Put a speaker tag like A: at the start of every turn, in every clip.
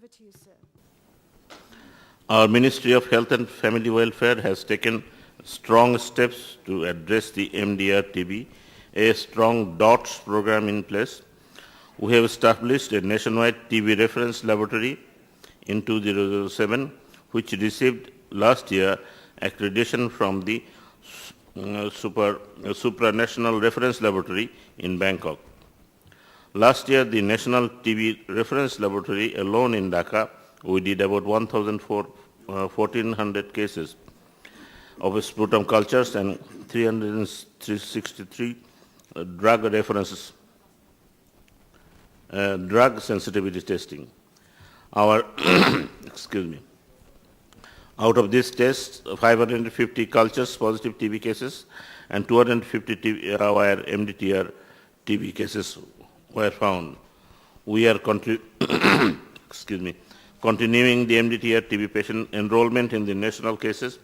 A: Over to you, sir.
B: Our Ministry of Health and Family Welfare has taken strong steps to address the MDR TB, a strong DOTS program in place. We have established a nationwide TB reference laboratory in 2007, which received last year accreditation from the supranational reference laboratory in Bangkok. Last year, the National TB Reference Laboratory alone in Dhaka, we did about 1,400 cases of sputum cultures and 363 drug references, drug sensitivity testing. Our, excuse me, out of these tests, 550 cultures positive TB cases and 250 our MDTR TB cases were found. We are excuse me, continuing the MDTR TB patient enrollment in the national cases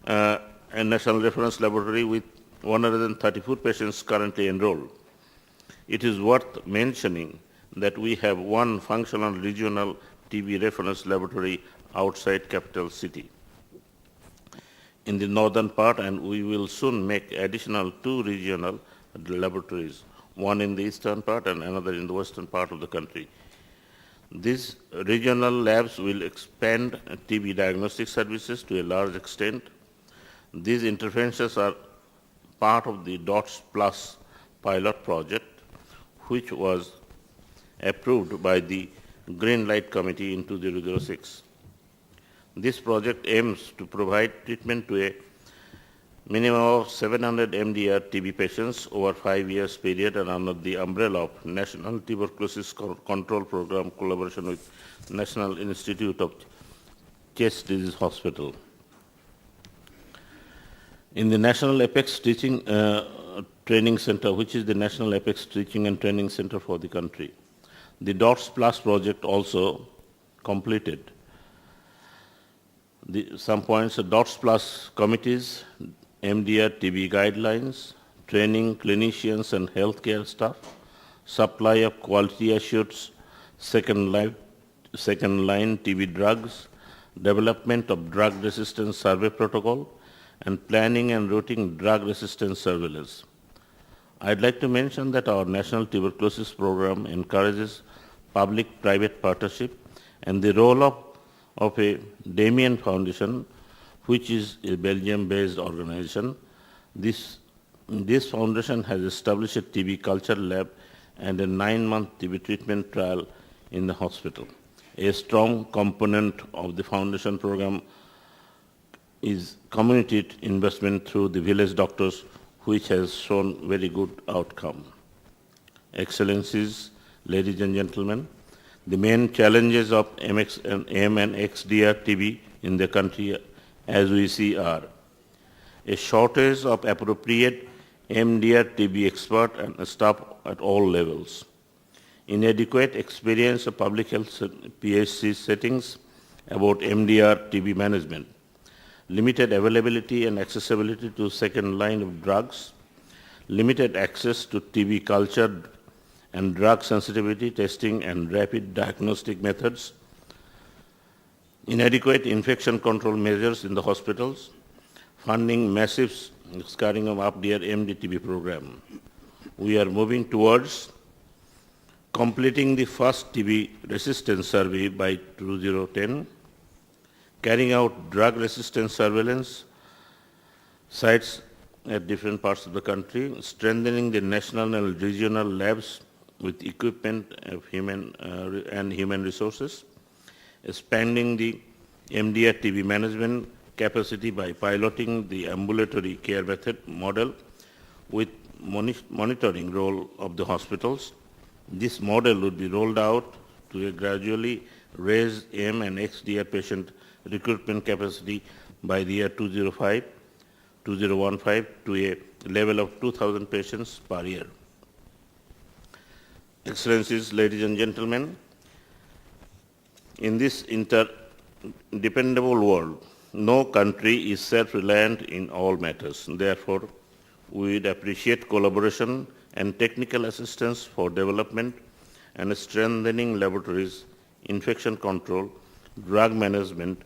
B: and national reference laboratory with 134 patients currently enrolled. It is worth mentioning that we have one functional regional TB reference laboratory outside capital city in the northern part, and we will soon make additional 2 regional laboratories, one in the eastern part and another in the western part of the country. These regional labs will expand TB diagnostic services to a large extent. These interventions are part of the DOTS Plus pilot project, which was approved by the Green Light Committee in 2006. This project aims to provide treatment to a minimum of 700 MDR TB patients over 5 years period and under the umbrella of National Tuberculosis Control Program collaboration with National Institute of Chest Disease Hospital. In the National Apex Teaching Training Center, which is the National Apex Teaching and Training Center for the country, the DOTS Plus project also completed. Some points, the DOTS Plus committees, MDR TB guidelines, training clinicians and healthcare staff, supply of quality assured second line TB drugs, development of drug resistance survey protocol, and planning and routing drug resistance surveillance. I'd like to mention that our National Tuberculosis Program encourages public-private partnership and the role of a Damien Foundation, which is a Belgium-based organization. This foundation has established a TB culture lab and a 9-month TB treatment trial in the hospital. A strong component of the foundation program is community investment through the village doctors, which has shown very good outcome. Excellencies, ladies and gentlemen, the main challenges of M and XDR TB in the country as we see are a shortage of appropriate MDR TB expert and staff at all levels, inadequate experience of public health PHC settings about MDR TB management, limited availability and accessibility to second line of drugs, limited access to TB culture and drug sensitivity testing and rapid diagnostic methods, inadequate infection control measures in the hospitals, funding massive scaling of up-their MDTB program. We are moving towards completing the first TB resistance survey by 2010, carrying out drug resistance surveillance sites at different parts of the country, strengthening the national and regional labs with equipment of human resources, expanding the MDR TB management capacity by piloting the ambulatory care method model with monitoring role of the hospitals. This model would be rolled out to a gradually raise M and XDR patient recruitment capacity by the year 2015 to a level of 2,000 patients per year. Excellencies, ladies and gentlemen, in this interdependable world, no country is self-reliant in all matters. Therefore, we would appreciate collaboration and technical assistance for development and strengthening laboratories infection control, drug management,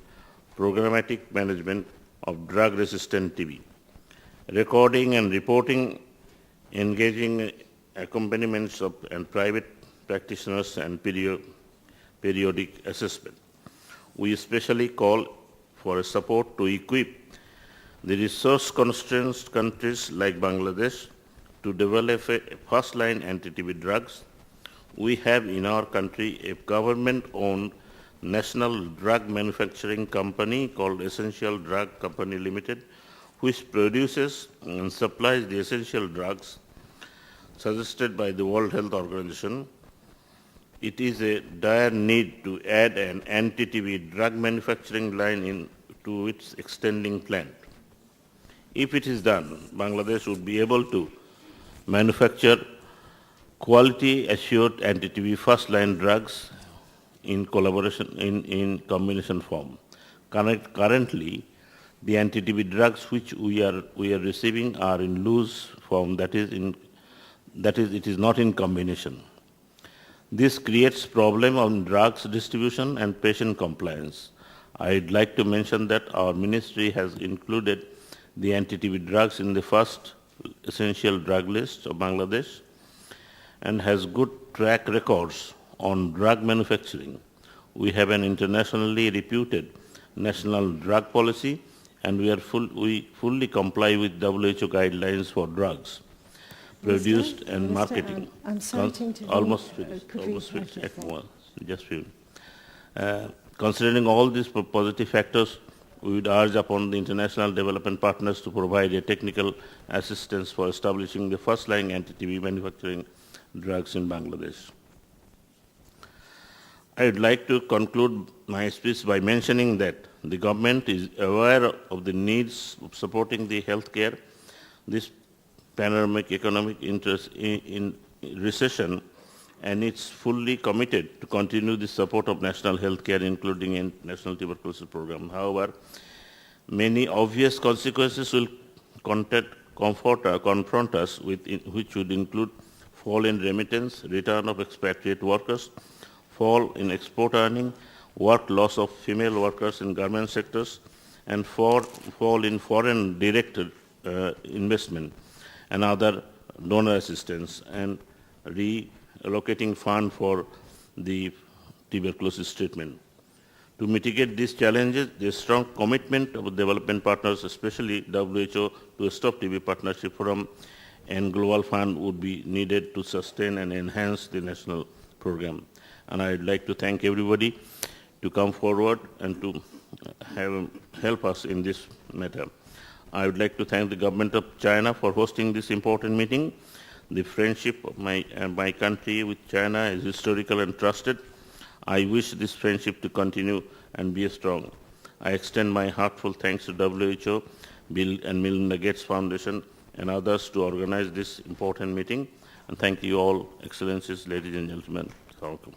B: programmatic management of drug-resistant TB, recording and reporting, engaging accompaniments of and private practitioners and periodic assessment. We especially call for a support to equip the resource-constrained countries like Bangladesh to develop a first-line anti-TB drugs. We have in our country a government-owned national drug manufacturing company called Essential Drug Company Limited, which produces and supplies the essential drugs suggested by the World Health Organization. It is a dire need to add an anti-TB drug manufacturing line to its extending plant. If it is done, Bangladesh would be able to manufacture quality assured anti-TB first-line drugs in combination form. Currently, the anti-TB drugs which we are receiving are in loose form, that is it is not in combination. This creates problem on drugs distribution and patient compliance. I'd like to mention that our ministry has included the anti-TB drugs in the first essential drug list of Bangladesh and has good track records on drug manufacturing. We have an internationally reputed national drug policy and we fully comply with WHO guidelines for drugs produced and marketing.
A: I'm sorry to intervene.
B: Almost finished. Just few. Considering all these positive factors, we would urge upon the international development partners to provide a technical assistance for establishing the first-line anti-TB manufacturing drugs in Bangladesh. I would like to conclude my speech by mentioning that the government is aware of the needs of supporting the healthcare. This panoramic economic interest in recession, and it's fully committed to continue the support of national health care, including in National Tuberculosis Program. However, many obvious consequences will confront us, which would include fall in remittance, return of expatriate workers, fall in export earning, work loss of female workers in garment sectors, and fall in foreign direct investment and other donor assistance, and reallocating fund for the tuberculosis treatment. To mitigate these challenges, the strong commitment of development partners, especially WHO, to Stop TB Partnership Forum and Global Fund would be needed to sustain and enhance the national program. And I'd like to thank everybody to come forward and to help us in this matter. I would like to thank the government of China for hosting this important meeting. The friendship of my country with China is historical and trusted. I wish this friendship to continue and be strong. I extend my heartfelt thanks to WHO, Bill and Melinda Gates Foundation, and others to organize this important meeting. And thank you all, Excellencies, ladies and gentlemen. Welcome.